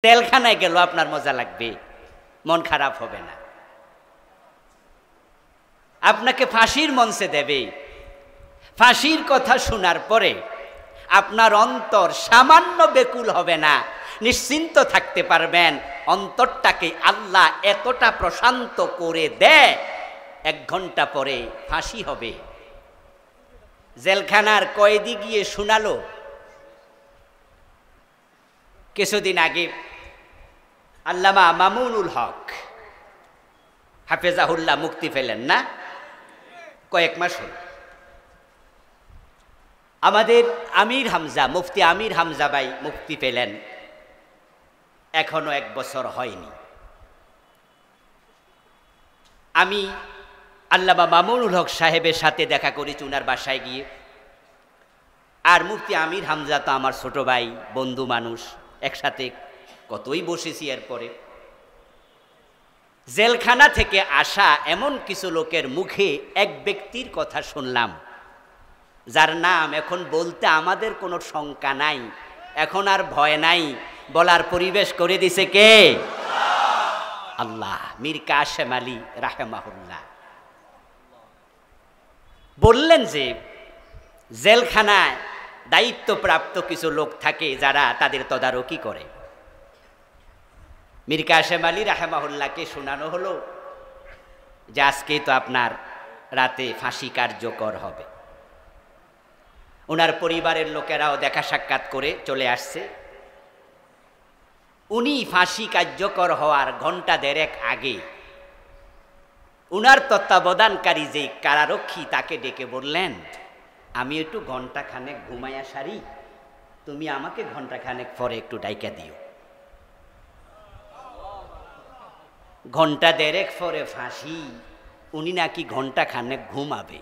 তেলখানায় গেল আপনার মজা লাগবে, মন খারাপ হবে না। আপনাকে ফাঁসির মঞ্চে দেবে, ফাঁসির কথা শোনার পরে আপনার অন্তর সামান্য বেকুল হবে না, নিশ্চিন্ত থাকতে পারবেন। অন্তরটাকে আল্লাহ এতটা প্রশান্ত করে দেয়, 1 ঘন্টা পরে ফাঁসি হবে। জেলখানার কয়েদি গিয়ে শোনালো, কিছুদিন আগে আল্লামা মামুনুল হক হাফেজাহুল্লাহ মুক্তি পেলেন না, কয়েক মাস হল। আমাদের আমির হামজা, মুফতি আমির হামজা ভাই মুক্তি পেলেন, এখনো 1 বছর হয়নি। আমি আল্লামা মামুনুল হক সাহেবের সাথে দেখা করেছি উনার বাসায় গিয়ে। আর মুফতি আমির হামজা তো আমার ছোট ভাই, বন্ধু মানুষ, একসাথে কতই বসেছি। এরপরে জেলখানা থেকে আসা এমন কিছু লোকের মুখে এক ব্যক্তির কথা শুনলাম, যার নাম এখন বলতে আমাদের কোনো শঙ্কা নাই, এখন আর ভয় নাই, বলার পরিবেশ করে দিছে কে? আল্লাহ। মীর কাশেম আলী রাহেমাহুল্লাহ বললেন যে জেলখানায় দায়িত্বপ্রাপ্ত কিছু লোক থাকে যারা তাদের তদারকি করে। মীর কাশেম আলী রাহেমাহুল্লাহকে শোনানো হলো যে আজকে তো আপনার রাতে ফাঁসি কার্যকর হবে। ওনার পরিবারের লোকেরাও দেখা সাক্ষাৎ করে চলে আসছে। উনি ফাঁসি কার্যকর হওয়ার ঘন্টা 1.5 আগে উনার তত্ত্বাবধানকারী যে কারারক্ষী তাকে ডেকে বললেন, আমি একটু ঘন্টাখানেক ঘুমাইয়া সারি, তুমি আমাকে ঘন্টাখানেক পরে একটু ডাইকা দিও। ঘন্টা 1.5 পরে ফাঁসি, উনি নাকি ঘন্টাখানেক ঘুমাবে।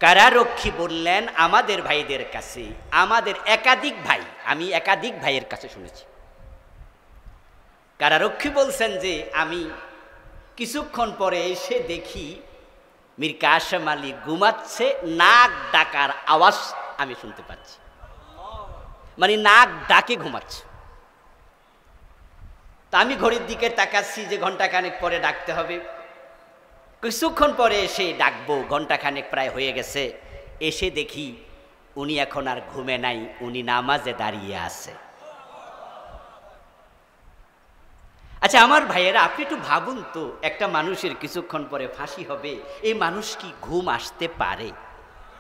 কারারক্ষী বললেন আমাদের ভাইদের কাছে, আমাদের একাধিক ভাই, আমি একাধিক ভাইয়ের কাছে শুনেছি, কারারক্ষী বলছেন যে আমি কিছুক্ষণ পরে এসে দেখি মীর কাশেম আলী ঘুমাচ্ছে, নাক ডাকার আওয়াজ আমি শুনতে পাচ্ছি, মানে নাক ডাকে ঘুমাচ্ছে। তা আমি ঘড়ির দিকে তাকাচ্ছি যে ঘন্টাখানেক পরে ডাকতে হবে। কিছুক্ষণ পরে এসে ডাকবো, ঘন্টাখানেক প্রায় হয়ে গেছে, এসে দেখি উনি এখন আর ঘুমে নাই, উনি নামাজে দাঁড়িয়ে আছে। আচ্ছা আমার ভাইয়েরা, আপনি একটু ভাবুন তো, একটা মানুষের কিছুক্ষণ পরে ফাঁসি হবে, এই মানুষ কি ঘুম আসতে পারে?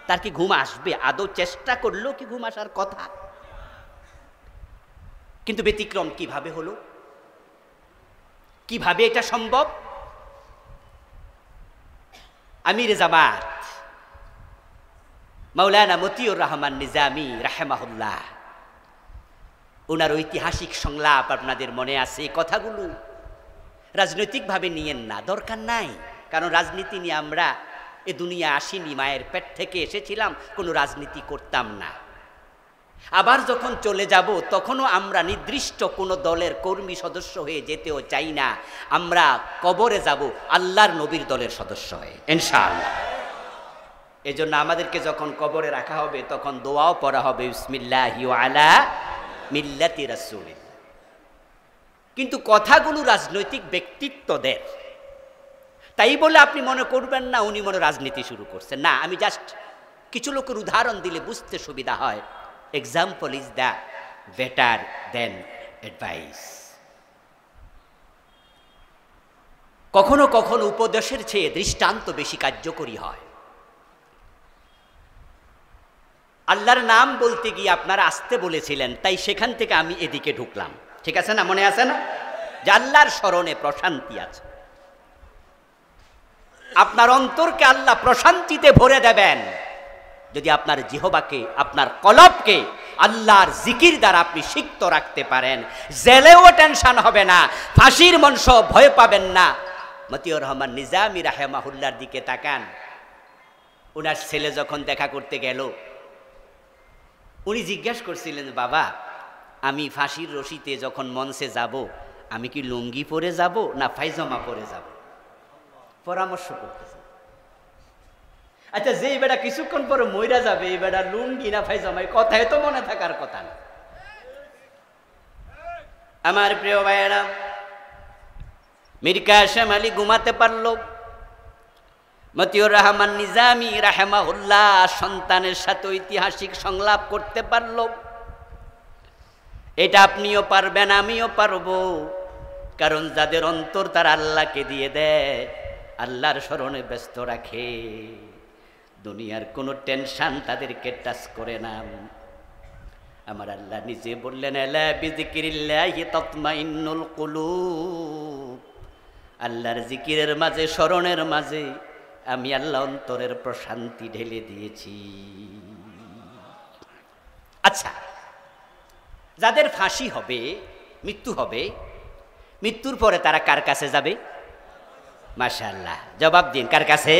তার কি ঘুম আসবে? আদৌ চেষ্টা করলেও কি ঘুম আসার কথা? কিন্তু ব্যতিক্রম কিভাবে হলো? কিভাবে এটা সম্ভব? আমির জামাত মাওলানা মতিউর রহমান নিজামী রাহেমাহুল্লাহ, ওনার ঐতিহাসিক সংলাপ আপনাদের মনে আছে। এই কথাগুলো রাজনৈতিকভাবে নিয়েন না, দরকার নাই, কারণ রাজনীতি নিয়ে আমরা এ দুনিয়া আসিনি, মায়ের পেট থেকে এসেছিলাম, কোনো রাজনীতি করতাম না। আবার যখন চলে যাব তখনও আমরা নির্দিষ্ট কোনো দলের কর্মী সদস্য হয়ে যেতেও চাই না, আমরা কবরে যাব আল্লাহর নবীর দলের সদস্য হয়ে, ইনশাআল্লাহ। এজন্য আমাদেরকে যখন কবরে রাখা হবে তখন দোয়াও পড়া হবে, বিসমিল্লাহি ওয়া আলা মিল্লাতি রাসূলিল্লাহ। কিন্তু কথাগুলো রাজনৈতিক ব্যক্তিত্বদের, তাই বলে আপনি মনে করবেন না উনি মনে রাজনীতি শুরু করছেন। না, আমি জাস্ট কিছু লোকের উদাহরণ দিলে বুঝতে সুবিধা হয়। Example is the better then advice. কখনো কখনো উপদেশের চেয়ে দৃষ্টান্ত বেশি কার্যকরী হয়। আল্লাহর নাম বলতে গিয়ে আপনারা আসতে বলেছিলেন, তাই সেখান থেকে আমি এদিকে ঢুকলাম, ঠিক আছে না? মনে আছে না যে আল্লাহর স্মরণে প্রশান্তি আছে? আপনার অন্তরকে আল্লাহ প্রশান্তিতে ভরে দেবেন যদি আপনার জিহবাকে, আপনার কলবকে আল্লাহর জিকির দ্বারা আপনি সিক্ত রাখতে পারেন। জেলেও টেনশন হবে না, ফাঁসির মঞ্চ ভয় পাবেন না। মতিউর রহমান নিজামী রাহেমাহুল্লাহর দিকে তাকান। ওনার ছেলে যখন দেখা করতে গেল, উনি জিজ্ঞাসা করছিলেন, বাবা আমি ফাঁসির রশিতে যখন মঞ্চে যাব, আমি কি লুঙ্গি পরে যাব না পায়জামা পরে যাব? পরামর্শ করতেছে। আচ্ছা, যে বেটা কিছুক্ষণ পরে মইরা যাবে, এই বেটা লুঙ্গি না পায়জামা, কথায় তো মনে থাকার কথা না। আমার প্রিয় ভাইয়েরা, মীর কাসেম আলী ঘুমাতে পারল, মতিউর রহমান নিজামী রাহেমাহুল্লাহ সন্তানের সাথে ঐতিহাসিক সংলাপ করতে পারল। এটা আপনিও পারবেন, আমিও পারবো, কারণ যাদের অন্তর তার আল্লাহকে দিয়ে দেয়, আল্লাহর স্মরণে ব্যস্ত রাখে, দুনিয়ার কোনো টেনশন তাদেরকে টাচ করে না। আমার আল্লাহ নিজে বললেন, আলা বিযিকিরিল্লাহি তাতমাইন্নুল কুলুব, আল্লাহর জিকিরের মাঝে, স্মরণের মাঝে আমি আল্লাহ অন্তরের প্রশান্তি ঢেলে দিয়েছি। আচ্ছা, যাদের ফাঁসি হবে, মৃত্যু হবে, মৃত্যুর পরে তারা কার কাছে যাবে? মাশাআল্লাহ, জবাব দিন, কার কাছে?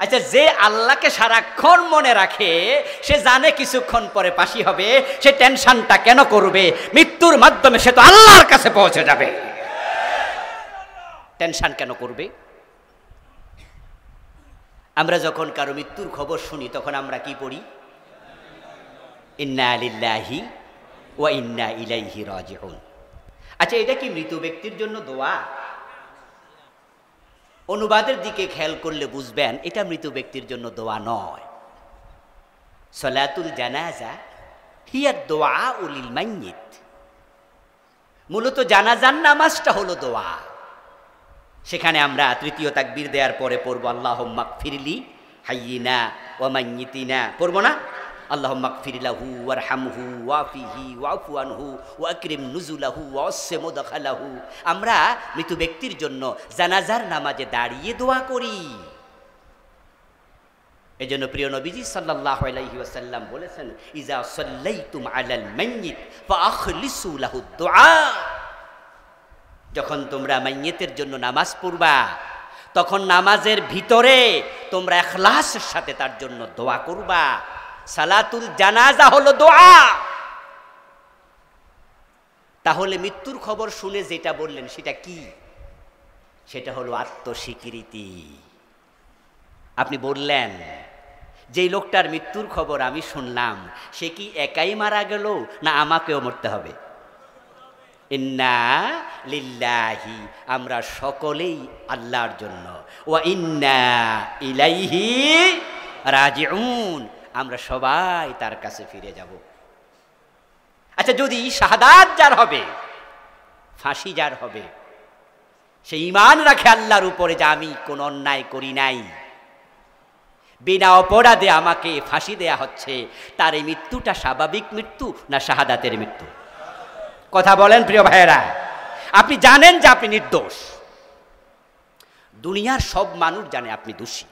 আচ্ছা, যে আল্লাহকে সারাক্ষণ মনে রাখে, সে জানে কিছুক্ষণ পরে ফাঁসি হবে, সে টেনশনটা কেন করবে? মৃত্যুর মাধ্যমে সে তো আল্লাহর কাছে পৌঁছে যাবে, টেনশন কেন করবে? আমরা যখন কারো মৃত্যুর খবর শুনি, তখন আমরা কি পড়ি? ইন্না লিল্লাহি ওয়া ইন্না ইলাইহি রাজিউন। আচ্ছা, এটা কি মৃত ব্যক্তির জন্য দোয়া? অনুবাদের দিকে খেয়াল করলে বুঝবেন এটা মৃত ব্যক্তির জন্য দোয়া নয়। সলাতুল জানাজা হিয়া দুআউ লিল মাইয়িত, মূলত জানাজার নামাজটা হলো দোয়া। সেখানে আমরা তৃতীয় তাকবীর দেওয়ার পরে পড়ব আল্লাহুম্মা গফিরলি হাইয়িনা ওয়া মাইয়িতিনা, পড়ব না? আল্লাহুম্মা গফির লাহু ওয়ারহামহু ওয়াফিহি ওয়াফু আনহু ওয়া আকরিম নুজুলাহু ওয়াসসি মুদখালাহু। আমরা মৃত ব্যক্তির জন্য জানাজার নামাজে দাঁড়িয়ে দোয়া করি। এজন্য প্রিয় নবীজি সাল্লাল্লাহু আলাইহি ওয়াসাল্লাম বলেছেন, ইজা সাল্লাইতুম আলাল মাইয়িত ফাআখলিসু লাহু দুআ, যখন তোমরা মাইয়িতের জন্য নামাজ পড়বা, তখন নামাজের ভিতরে তোমরা ইখলাসের সাথে তার জন্য দোয়া করবা। সালাতুল জানাজা হলো দোয়া। তাহলে মৃত্যুর খবর শুনে যেটা বললেন সেটা কি? সেটা হলো আত্মস্বীকৃতি। আপনি বললেন, যেই লোকটার মৃত্যুর খবর আমি শুনলাম, সে কি একাই মারা গেল, না আমাকেও মরতে হবে? ইন্না লিল্লাহি, আমরা সকলেই আল্লাহর জন্য, ওয়া ইন্না ইলাইহি রাজিউন, আমরা সবাই তার কাছে ফিরে যাব। আচ্ছা, যদি শাহাদাত যার হবে, ফাঁসি যার হবে, সে ঈমান রাখে আল্লাহর উপরে যে আমি কোন অন্যায় করি নাই, বিনা অপরাধে আমাকে ফাঁসি দেয়া হচ্ছে, তার এই মৃত্যুটা স্বাভাবিক মৃত্যু না শাহাদাতের মৃত্যু? কথা বলেন প্রিয় ভাইয়েরা। আপনি জানেন যে আপনি নির্দোষ, দুনিয়ার সব মানুষ জানে আপনি দোষী,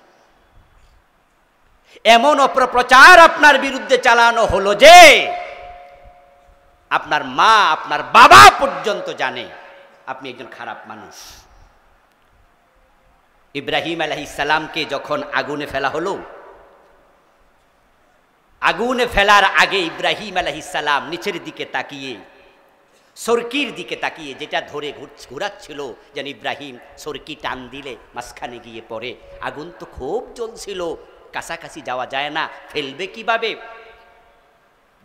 এমন অপপ্রচার আপনার বিরুদ্ধে চালানো হলো যে আপনার মা, আপনার বাবা পর্যন্ত জানে আপনি একজন খারাপ মানুষ। ইব্রাহিম আলাইহিস সালামকে যখন আগুনে ফেলা হলো, আগুনে ফেলার আগে ইব্রাহিম আলাইহিস সালাম নিচের দিকে তাকিয়ে, সরকির দিকে তাকিয়ে, যেটা ধরে ঘুরাচ্ছিল যেন ইব্রাহিম সরকি টান দিলে মাঝখানে গিয়ে পড়ে। আগুন তো খুব জ্বলছিল, কাছাকাছি যাওয়া যায় না, ফেলবে কিভাবে?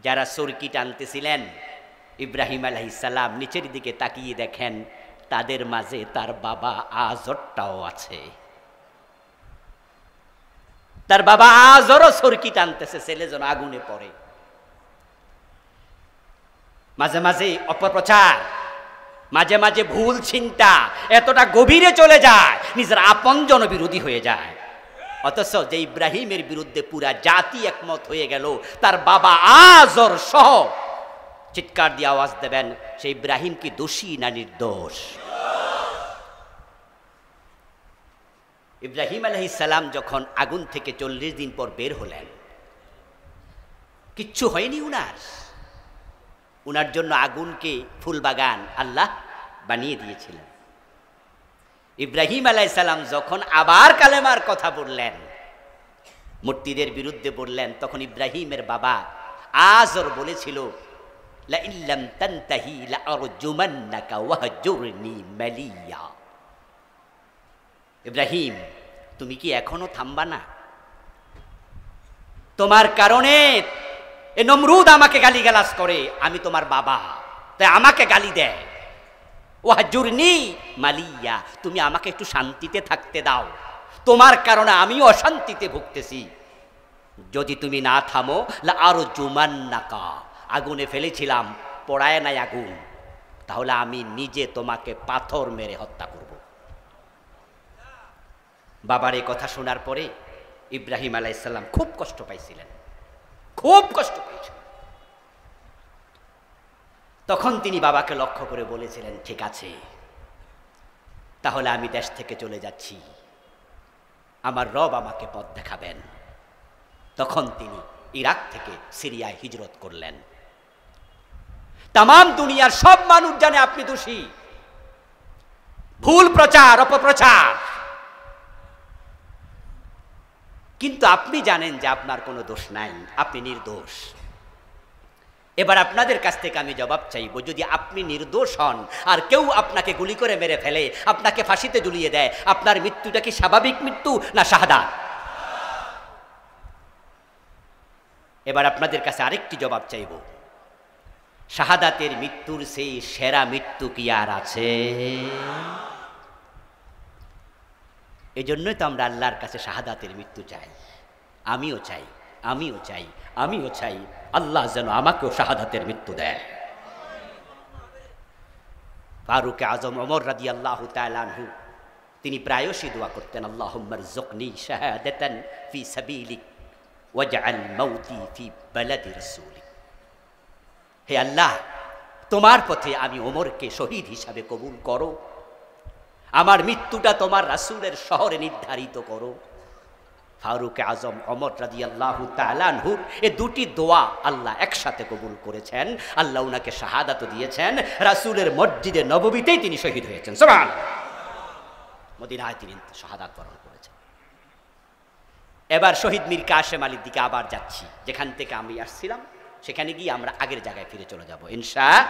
যারা সরকি টানতেছিলেন, ইব্রাহিম আলাইহিস সালাম নিচের দিকে তাকিয়ে দেখেন তাদের মাঝে তার বাবা আজরটাও আছে। তার বাবা আজরও সরকি টানতেছে, ছেলে যেন আগুনে পড়ে। মাঝে মাঝে অপপ্রচার, মাঝে মাঝে ভুল চিন্তা এতটা গভীরে চলে যায়, নিজের আপনজন বিরোধী হয়ে যায়। অথচ যে ইব্রাহিমের বিরুদ্ধে পুরা জাতি একমত হয়ে গেল, তার বাবা আজর সহ চিৎকার দিয়ে আওয়াজ দেবেন, সে ইব্রাহিম কি দোষী না নির্দোষ? ইব্রাহিম আলাইহিস সালাম যখন আগুন থেকে 40 দিন পর বের হলেন, কিচ্ছু হয়নি উনার জন্য আগুনকে ফুলবাগান আল্লাহ বানিয়ে দিয়েছিলেন। ইব্রাহিম আলাইহিস সালাম যখন আবার কালেমার কথা বললেন, মূর্তিদের বিরুদ্ধে বললেন, তখন ইব্রাহিমের বাবা আজর বলেছিল, লা ইল্লাম তানতাহি লা আরজুমান্নাকা ওয়াহজুরনি মালিয়া। ইব্রাহিম, তুমি কি এখনো থামবা না? তোমার কারণে এ নমরুদ আমাকে গালিগালাজ করে, আমি তোমার বাবা, তাই আমাকে গালি দেয়। ওয়াহজুরনি মালিয়া, তুমি আমাকে একটু শান্তিতে থাকতে দাও, তোমার কারণে আমিও অশান্তিতে ভুগতেছি। যদি তুমি না থামো লা আরো জুমান্নাকা, আগুনে ফেলেছিলাম, পড়ায় নাই আগুন, তাহলে আমি নিজে তোমাকে পাথর মেরে হত্যা করব। বাবার এই কথা শোনার পরে ইব্রাহিম আলাইহিস সালাম খুব কষ্ট পাইছিলেন, খুব কষ্ট পেয়েছিলেন। তখন তিনি বাবাকে লক্ষ্য করে বলেছিলেন, ঠিক আছে, তাহলে আমি দেশ থেকে চলে যাচ্ছি, আমার রব আমাকে পথ দেখাবেন। তখন তিনি ইরাক থেকে সিরিয়ায় হিজরত করলেন। তামাম দুনিয়ার সব মানুষ জানে আপনি দোষী, ভুল প্রচার, অপপ্রচার, কিন্তু আপনি জানেন যে আপনার কোনো দোষ নাই, আপনি নির্দোষ। এবার আপনাদের কাছ থেকে আমি জবাব চাইব, যদি আপনি নির্দোষ হন আর কেউ আপনাকে গুলি করে মেরে ফেলে, আপনাকে ফাঁসিতে ঝুলিয়ে দেয়, আপনার মৃত্যুটা কি স্বাভাবিক মৃত্যু না শাহাদাত? এবার আপনাদের কাছে আরেকটি জবাব চাইব, শাহাদাতের মৃত্যুর সেই সেরা মৃত্যু কি আর আছে? এজন্যই তো আমরা আল্লাহর কাছে শাহাদাতের মৃত্যু চাই। আমিও চাই, আমিও চাই, আমিও চাই আল্লাহ যেন আমাকেও শাহাদাতের মৃত্যু দেয়। ফারুক আজম ওমর রাদিয়াল্লাহু তাআলা আনহু তিনি প্রায়শই দোয়া করতেন, আল্লাহুম্মা রযুকনি শাহাদাতান ফি সাবিলিক ওয়াজআল মাউতি ফি বালাদি রাসূলিক। হে আল্লাহ, তোমার পথে আমি ওমরকে শহীদ হিসাবে কবুল করো, আমার মৃত্যুটা তোমার রাসূলের শহরে নির্ধারিত করো। ফারুক আজম ওমর রাদিয়াল্লাহু তাআলা আনহুর এই দুটি দোয়া আল্লাহ একসাথে কবুল করেছেন। আল্লাহ উনাকে শাহাদাতও দিয়েছেন, রাসূলের মসজিদে নববীতেই তিনি শহীদ হয়েছেন। সুবহানাল্লাহ, মদিনায় তিনি শাহাদাত বরণ করেছেন। এবার শহীদ মীর কাসেম আলীর দিকে আবার যাচ্ছি, যেখান থেকে আমি আসছিলাম সেখানে গিয়ে আমরা আগের জায়গায় ফিরে চলে যাব ইনশাআল্লাহ।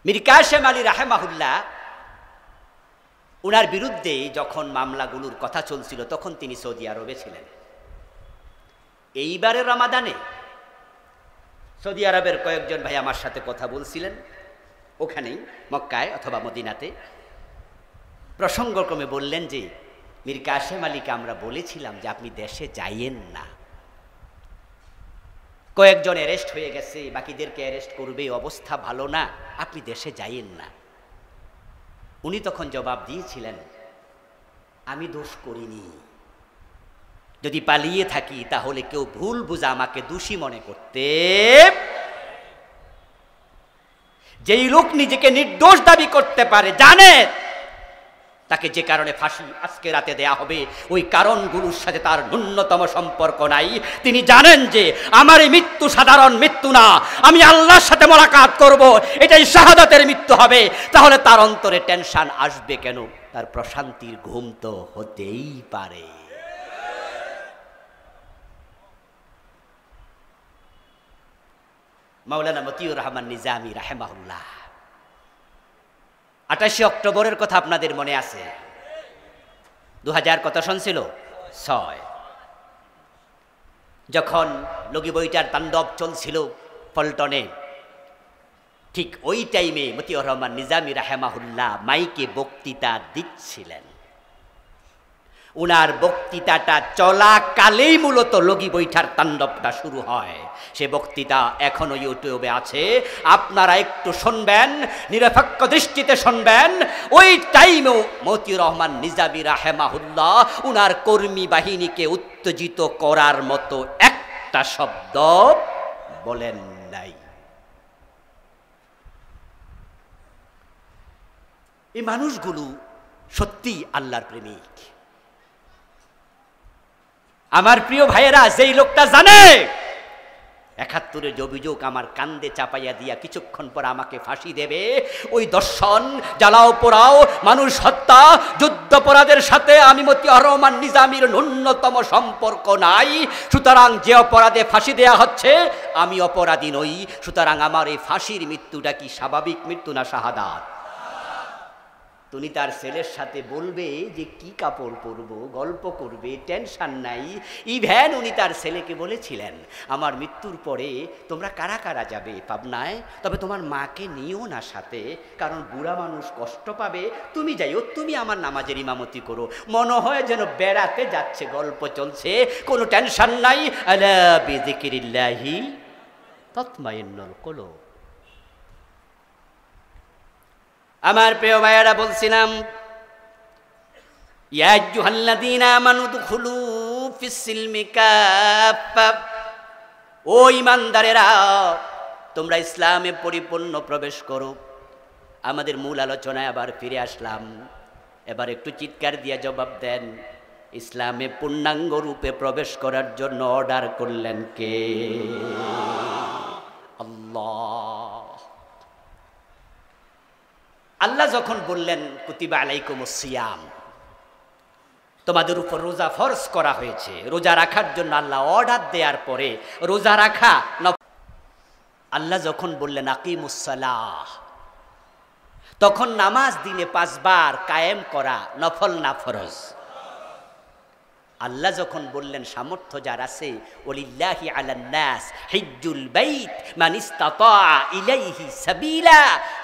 মীর কাসেম আলী রাহিমাহুল্লাহ, উনার বিরুদ্ধে যখন মামলাগুলোর কথা চলছিল তখন তিনি সৌদি আরবে ছিলেন। এইবারের রমাদানে সৌদি আরবের কয়েকজন ভাই আমার সাথে কথা বলছিলেন, ওখানেই মক্কায় অথবা মদিনাতে। প্রসঙ্গক্রমে বললেন যে মীর কাসেম আলীকে আমরা বলেছিলাম যে আপনি দেশে যাইয়েন না, কয়েকজন অ্যারেস্ট হয়ে গেছে, বাকিদেরকে অ্যারেস্ট করবে, অবস্থা ভালো না, আপনি দেশে যাইয়েন না। উনি তখন জবাব দিয়েছিলেন, আমি দোষ করিনি, যদি পালিয়ে থাকি তাহলে কেউ ভুল বুঝা আমাকে দোষী মনে করতে। যেই লোক নিজেকে নির্দোষ দাবি করতে পারে, জানে তাকে যে কারণে ফাঁসি আজকে রাতে দেয়া হবে ওই কারণগুলোর সাথে তার ন্যূনতম সম্পর্ক নাই, তিনি জানেন যে আমার এই মৃত্যু সাধারণ মৃত্যু না, আমি আল্লাহর সাথে মোলাকাত করব, এটাই শাহাদাতের মৃত্যু হবে, তাহলে তার অন্তরে টেনশন আসবে কেন? তার প্রশান্তির ঘুম তো হতেই পারে। মাওলানা মতিউর রহমান নিজামী রাহিমাহুল্লাহ 28 অক্টোবরের কথা আপনাদের মনে আছে? 2000 কত সন ছিল? 6। যখন লগি বইটার তাণ্ডব চলছিল পল্টনে, ঠিক ওই টাইমে মতিউর রহমান নিজামী রাহিমাহুল্লাহ মাইকে বক্তৃতা দিচ্ছিলেন। উনার বক্তৃতাটা চলাকালেই মূলত লগি বৈঠার তাণ্ডবটা শুরু হয়। সে বক্তৃতা এখনো ইউটিউবে আছে, আপনারা একটু শুনবেন, নিরপেক্ষ দৃষ্টিতে শুনবেন। ওই টাইমেও মতিউর রহমান নিজামী রাহিমাহুল্লাহ উনার কর্মী বাহিনীকে উত্তেজিত করার মতো একটা শব্দ বলেন নাই। এই মানুষগুলো সত্যি আল্লাহর প্রেমিক। আমার প্রিয় ভাইয়েরা, যেই লোকটা জানে 71-এর যে অভিযোগ আমার কান্দে চাপাইয়া দিয়া কিছুক্ষণ পর আমাকে ফাঁসি দেবে, ওই দর্শন, জ্বালাও পোড়াও, মানুষ হত্যা, যুদ্ধাপরাধের সাথে আমি মতিউর রহমান নিজামীর ন্যূনতম সম্পর্ক নাই, সুতরাং যে অপরাধে ফাঁসি দেয়া হচ্ছে আমি অপরাধী নই, সুতরাং আমার এই ফাঁসির মৃত্যুটা কি স্বাভাবিক মৃত্যু না শাহাদাত? তুমি তার ছেলের সাথে বলবে যে কি কাপড় পরবো, গল্প করবে, টেনশন নাই। ইভেন উনি তার ছেলেকে বলেছিলেন, আমার মৃত্যুর পরে তোমরা কারা কারা যাবে পাবনায়, তবে তোমার মাকে নিও না সাথে, কারণ বুড়া মানুষ কষ্ট পাবে, তুমি যাইও, তুমি আমার নামাজের ইমামতি করো। মনে হয় যেন বেড়াতে যাচ্ছে, গল্প চলছে, কোনো টেনশন নাই। আলা বিযিকিরিল্লাহি তাতমাইন্নুল কুলুব। আমার প্রিয় ভাইয়েরা, বলছিলাম ইয়া আইয়ুহাল্লাযীনা আমানু দুখুলু ফিস-সিলমি কাফফা, ও ঈমানদারেরা তোমরা ইসলামে পরিপূর্ণ প্রবেশ করো। আমাদের মূল আলোচনায় আবার ফিরে আসলাম। এবার একটু চিৎকার দিয়ে জবাব দেন, ইসলামে পূর্ণাঙ্গ রূপে প্রবেশ করার জন্য অর্ডার করলেন কে? আল্লাহ। আল্লাহ যখন বললেন কুতিবা আলাইকুমুস সিয়াম, তোমাদের উপর রোজা ফরজ করা হয়েছে, রোজা রাখার জন্য আল্লাহ অর্ডার দেওয়ার পরে রোজা রাখা, আল্লাহ যখন বললেন আকিমুস সালাহ, তখন নামাজ দিনে 5 বার কায়েম করা, নফল না ফরজ। আল্লাহ যখন বললেন সামর্থ্য যার আছে, ওয়ালিল্লাহি আলান নাস হিজ্জুল বাইত মান ইসতাতা ইলাইহি সাবিলা,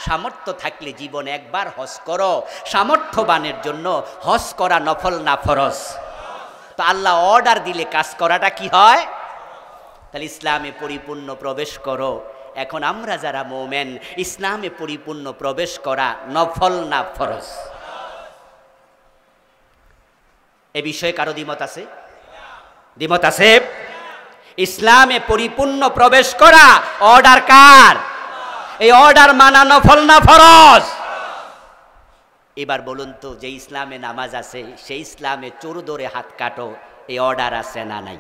সামর্থ্য থাকলে জীবনে একবার হজ করো। সামর্থ্যবানের জন্য হজ করা নফল না ফরজ? তো আল্লাহ অর্ডার দিলে কাজ করাটা কি হয়? তাহলে ইসলামে পরিপূর্ণ প্রবেশ করো। এখন আমরা যারা মুমিন, ইসলামে পরিপূর্ণ প্রবেশ করা নফল না ফরজ? এ বিষয়ে কারো দ্বিমত আছে? দ্বিমত আছে? ইসলামে পরিপূর্ণ প্রবেশ করা অর্ডার কার? এই অর্ডার মানা নফল না ফরজ? এবার বলুন তো, যে ইসলামে নামাজ আছে সেই ইসলামে চোর ধরে হাত কাটো, এই অর্ডার আছে না নাই?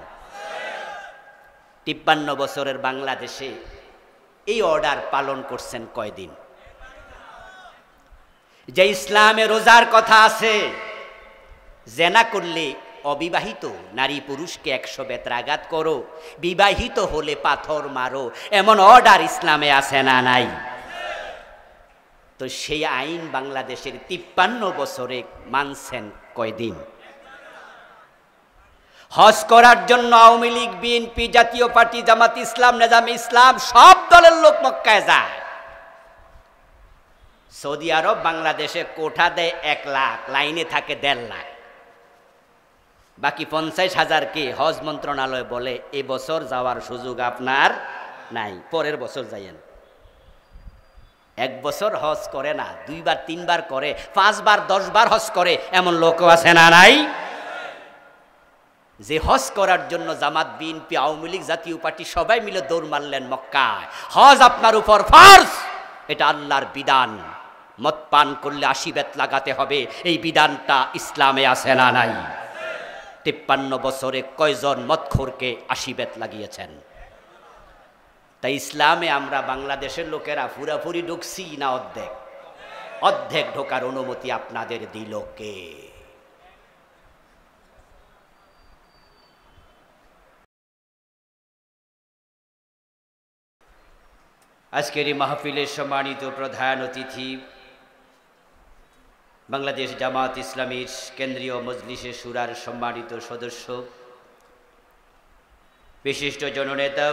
53 বছরের বাংলাদেশে এই অর্ডার পালন করছেন কয়দিন? যে ইসলামে রোজার কথা আছে, জেনা করলে অবিবাহিত নারী পুরুষকে 100 বেত্রাঘাত করো, বিবাহিত হলে পাথর মারো, এমন অর্ডার ইসলামে আছে না নাই? তো সেই আইন বাংলাদেশের 53 বছরে মানছেন কয়দিন? হজ করার জন্য আওয়ামী লীগ, বিএনপি, জাতীয় পার্টি, জামাত ইসলাম, নেজামে ইসলাম সব দলের লোক মক্কায় যায়। সৌদি আরব বাংলাদেশে কোঠা দেয় 1 লাখ, লাইনে থাকে 1.5 লাখ, বাকি 50,000 হজ মন্ত্রণালয় বলে এবছর যাওয়ার সুযোগ আপনার নাই, পরের বছর যাইয়েন। 1 বছর হজ করে না, 2 বার 3 বার করে, 5 বার 10 বার হজ করে, এমন লোকও আছে না নাই? যে হজ করার জন্য জামাত, বিএনপি, আওয়ামী লীগ, জাতীয় পার্টি সবাই মিলে দৌড় মারলেন মক্কায়। হজ আপনার উপর ফরজ, এটা আল্লাহর বিধান। মদ পান করলে 80 বেত লাগাতে হবে, এই বিধানটা ইসলামে আছে না নাই? 53 বছরে কয়জন মদখোরকে 80 বেত লাগিয়েছেন? তাই ইসলামে আমরা বাংলাদেশের লোকেরা পুরাপুরি ঢুকছি না অর্ধেক? অর্ধেক ঢোকার অনুমতি আপনাদের দিল কে? আজকের এই মাহফিলের সম্মানিত প্রধান অতিথি, বাংলাদেশ জামাত ইসলামীর কেন্দ্রীয় মজলিসে শুরার সম্মানিত সদস্য, বিশিষ্ট জননেতা,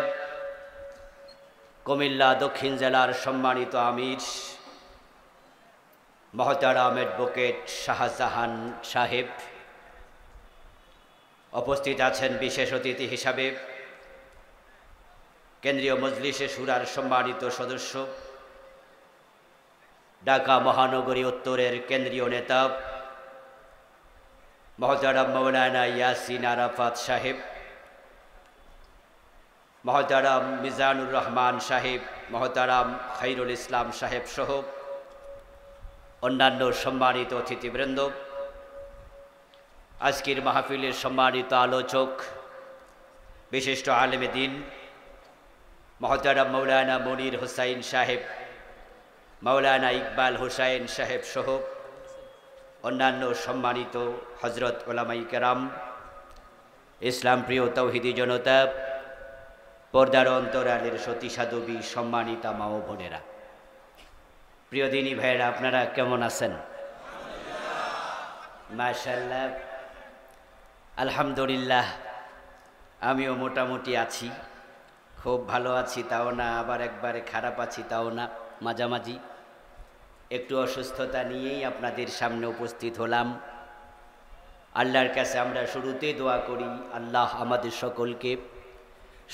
কুমিল্লা দক্ষিণ জেলার সম্মানিত আমির মহতারাম অ্যাডভোকেট শাহজাহান সাহেব, উপস্থিত আছেন বিশেষ অতিথি হিসাবে কেন্দ্রীয় মজলিসে শুরার সম্মানিত সদস্য, ঢাকা মহানগরী উত্তরের কেন্দ্রীয় নেতা মহতারাম মৌলানা ইয়াসিন আরাফাত সাহেব, মহতারাম মিজানুর রহমান সাহেব, মহতারাম খাইরুল ইসলাম সাহেব সহ অন্যান্য সম্মানিত অতিথিবৃন্দ, আজকের মাহফিলের সম্মানিত আলোচক, বিশিষ্ট আলেমে দ্বীন মহতারাম মৌলানা মনির হুসাইন সাহেব, মৌলানা ইকবাল হুসাইন সাহেব সহ অন্যান্য সম্মানিত হজরত ওলামাই কেরাম, ইসলাম প্রিয় তৌহিদি জনতা, পর্দার অন্তরালের সতী সাধবী, সম্মানিতা মা ও বোনেরা, প্রিয় দিনী ভাইয়েরা, আপনারা কেমন আছেন? মাশাআল্লাহ, আলহামদুলিল্লাহ, আমিও মোটামুটি আছি। খুব ভালো আছি তাও না, আবার একবারে খারাপ আছি তাও না, মাঝামাঝি। একটু অসুস্থতা নিয়েই আপনাদের সামনে উপস্থিত হলাম। আল্লাহর কাছে আমরা শুরুতে দোয়া করি, আল্লাহ আমাদের সকলকে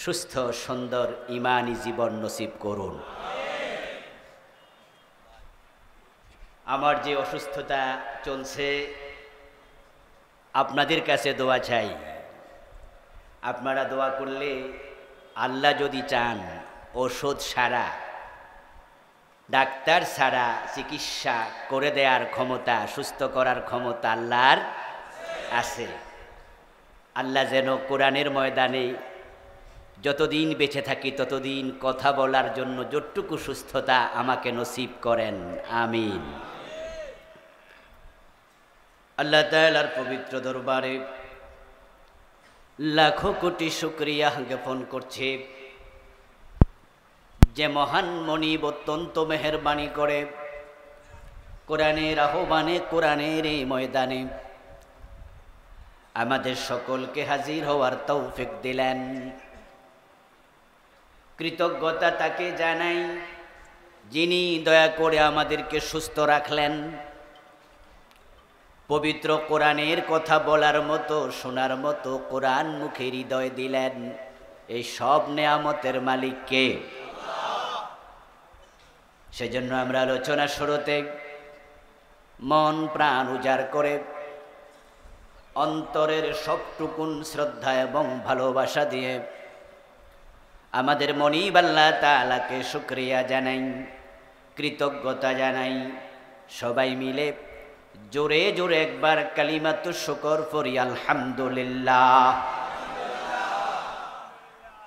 সুস্থ সুন্দর ঈমানি জীবন নসিব করুন। আমার যে অসুস্থতা চলছে, আপনাদের কাছে দোয়া চাই। আপনারা দোয়া করলে আল্লাহ যদি চান, ওষুধ ছাড়া, ডাক্তার ছাড়া চিকিৎসা করে দেওয়ার ক্ষমতা, সুস্থ করার ক্ষমতা আল্লাহর আছে। আল্লাহ যেন কোরআনের ময়দানে যতদিন বেঁচে থাকি ততদিন কথা বলার জন্য যতটুকু সুস্থতা আমাকে নসিব করেন, আমিন। আল্লাহ তাআলার পবিত্র দরবারে লাখো কোটি শুকরিয়া জ্ঞাপন করছে, যে মহান মনিব অত্যন্ত মেহেরবানি করে কোরআনের আহ্বানে, কোরআনের এই ময়দানে আমাদের সকলকে হাজির হওয়ার তৌফিক দিলেন। কৃতজ্ঞতা তাকে জানাই, যিনি দয়া করে আমাদেরকে সুস্থ রাখলেন, পবিত্র কোরআনের কথা বলার মতো, শোনার মতো কোরআন মুখে হৃদয় দিলেন। এই সব নেয়ামতের মালিক কে? সেজন্য আমরা আলোচনা শুরুতে মন প্রাণ উজাড় করে অন্তরের সবটুকুন শ্রদ্ধা এবং ভালোবাসা দিয়ে আমাদের মনিব আল্লাহ তাআলাকে শুকরিয়া জানাই, কৃতজ্ঞতা জানাই। সবাই মিলে জোরে জোরে একবার কালিমাতুশ শুকর পড়ি, আলহামদুলিল্লাহ।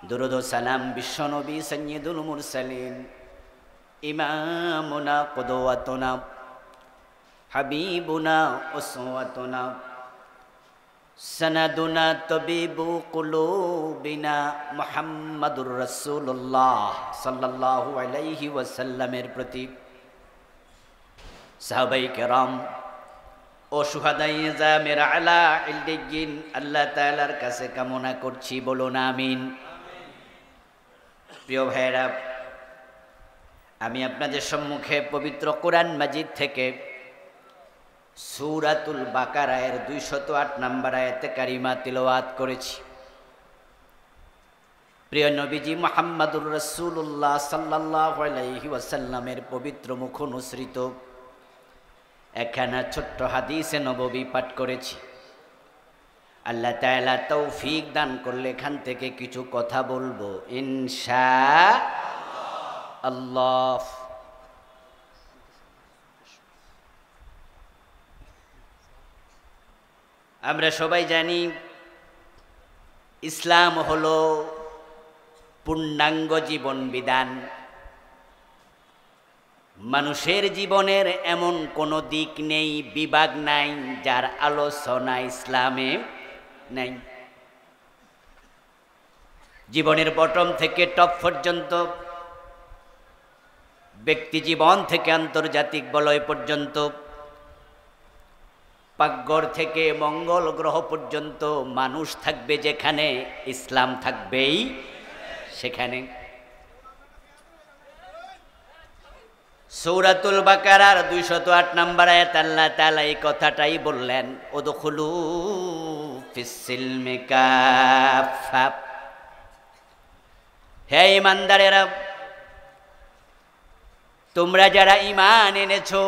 দুরূদ ও সালাম বিশ্বনবী সাইয়্যিদুল মুরসালিন, ইমামুনা কুদওয়াতুনা হাবিবুনা উসওয়াতুনা সনদুনা তবিবু কুলুবিনা মুহাম্মাদুর রাসূলুল্লাহ সাল্লাল্লাহু আলাইহি ওয়াসাল্লামের প্রতি, সাহাবায়ে কেরাম ও শুহাদায়ে জামির আলা ইল্লিয়িন আল্লাহ তাআলার কাছে কামনা করছি, বলুন আমিন। প্রিয় ভাইরা, আমি আপনাদের সম্মুখে পবিত্র কোরআন মাজিদ থেকে সূরাতুল বাকারার 208 নম্বর আয়াতে কারিমা তিলাওয়াত করেছি। প্রিয় নবীজি মুহাম্মদুর রাসূলুল্লাহ সাল্লাল্লাহু আলাইহি ওয়াসাল্লামের পবিত্র মুখ অনুসৃত একখানা ছোট্ট হাদিসে নববী পাঠ করেছি। আল্লাহ তাআলা তৌফিক দান করলে এখান থেকে কিছু কথা বলবো ইনশাআল্লাহ। আমরা সবাই জানি ইসলাম হলো পূর্ণাঙ্গ জীবন বিধান। মানুষের জীবনের এমন কোনো দিক নেই, বিভাগ নাই যার আলোচনা ইসলামে নাই। জীবনের বটম থেকে টপ পর্যন্ত, ব্যক্তি জীবন থেকে আন্তর্জাতিক বলয় পর্যন্ত, পাকঘর থেকে মঙ্গল গ্রহ পর্যন্ত মানুষ থাকবে যেখানে, ইসলাম থাকবেই সেখানে। সূরাতুল বাকারার 208 নম্বর আয়াত আল্লাহ তাআলা এই কথাটাই বললেন, উদখুলু ফিস-সিলমি কাফা। হে ঈমানদারেরা, তোমরা যারা ঈমান এনেছো,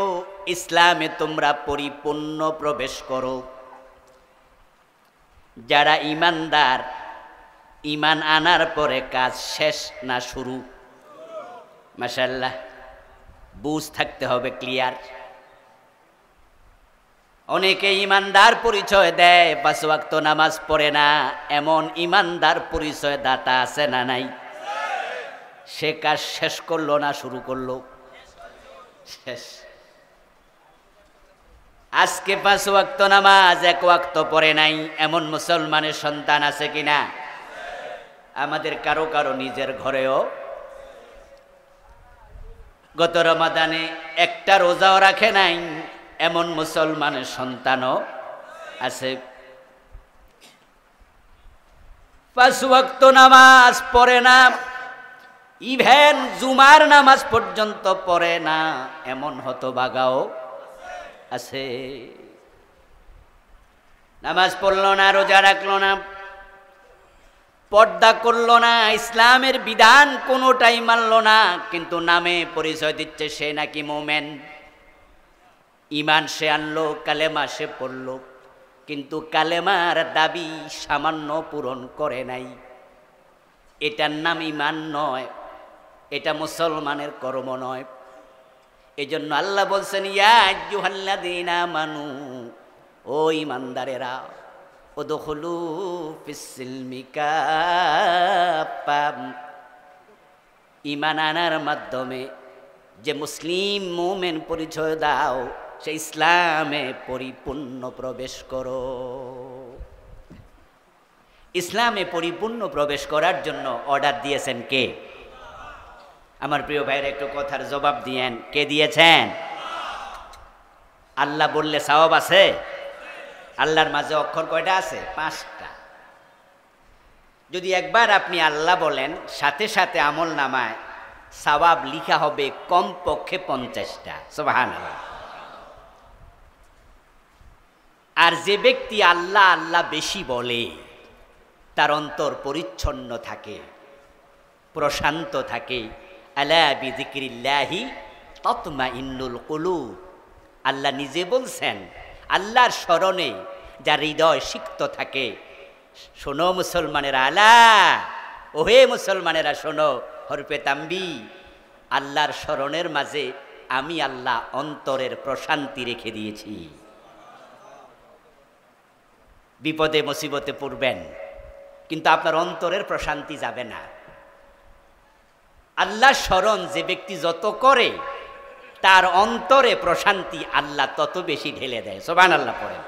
ইসলামে তোমরা পরিপূর্ণ প্রবেশ করো। যারা ঈমানদার, ঈমান আনার পরে কাজ শেষ না শুরু। মাশাআল্লাহ, বুঝ থাকতে হবে, ক্লিয়ার। অনেকে ঈমানদার পরিচয় দেয়, 5 ওয়াক্ত নামাজ পড়ে না, এমন ঈমানদার পরিচয় দাতা আছে না নাই? সে কাজ শেষ করলো না শুরু করলো? শেষ। আজকে 5 ওয়াক্ত নামাজ 1 ওয়াক্ত পড়ে নাই এমন মুসলমানের সন্তান আছে কিনা? আমাদের কারো কারো নিজের ঘরেও। গত রমাদানে একটা রোজাও রাখে নাই এমন মুসলমানের সন্তানও আছে। 5 ওয়াক্ত নামাজ পড়ে না, ইভেন জুমার নামাজ পর্যন্ত পড়ে না, এমন হতভাগাও আছে। নামাজ পড়ল না, রোজা রাখলো না, পর্দা করলো না, ইসলামের বিধান কোনোটাই মানল না, কিন্তু নামে পরিচয় দিচ্ছে সে নাকি মোমেন। ইমান সে আনলো, কালেমা সে পড়ল, কিন্তু কালেমার দাবি সামান্য পূরণ করে নাই। এটার নাম ইমান নয়, এটা মুসলমানের কর্ম নয়। এজন্য আল্লাহ বলছেন, ইয়া আইয়ুহাল্লাযীনা আমানু, ও ইমানদারেরা, উদখুলু ফিস-সিলমি কাফা, ইমান আনার মাধ্যমে যে মুসলিম মুমিন পরিচয় দাও, সে ইসলামে পরিপূর্ণ প্রবেশ করো। ইসলামে পরিপূর্ণ প্রবেশ করার জন্য অর্ডার দিয়েছেন কে? আমার প্রিয় ভাইয়ের একটু কথার জবাব দিয়েন, কে দিয়েছেন? আল্লাহ বললে সওয়াব আছে? আল্লাহর মাঝে অক্ষর কয়টা আছে? 5টা। যদি একবার আপনি আল্লাহ বলেন, সাথে সাথে আমল নামায় সওয়াব লিখা হবে কমপক্ষে 50টা। সুবহানাল্লাহ। আর যে ব্যক্তি আল্লাহ আল্লাহ বেশি বলে, তার অন্তর পরিচ্ছন্ন থাকে, প্রশান্ত থাকে। আলা বিযিকরিল্লাহি তাতমাইন্নুল কুলুব, আল্লাহ নিজে বলছেন, আল্লাহর স্মরণে যার হৃদয় সিক্ত থাকে। শোনো মুসলমানেরা, আলা, ওহে মুসলমানেরা শোনো, হরফে তাম্বি, আল্লাহর স্মরণের মাঝে আমি আল্লাহ অন্তরের প্রশান্তি রেখে দিয়েছি। বিপদে মুসিবতে পড়বেন, কিন্তু আপনার অন্তরের প্রশান্তি যাবে না। আল্লাহ স্মরণ যে ব্যক্তি যত করে, তার অন্তরে প্রশান্তি আল্লাহ তত বেশি ঢেলে দেয়। সুবহানাল্লাহ পড়েন।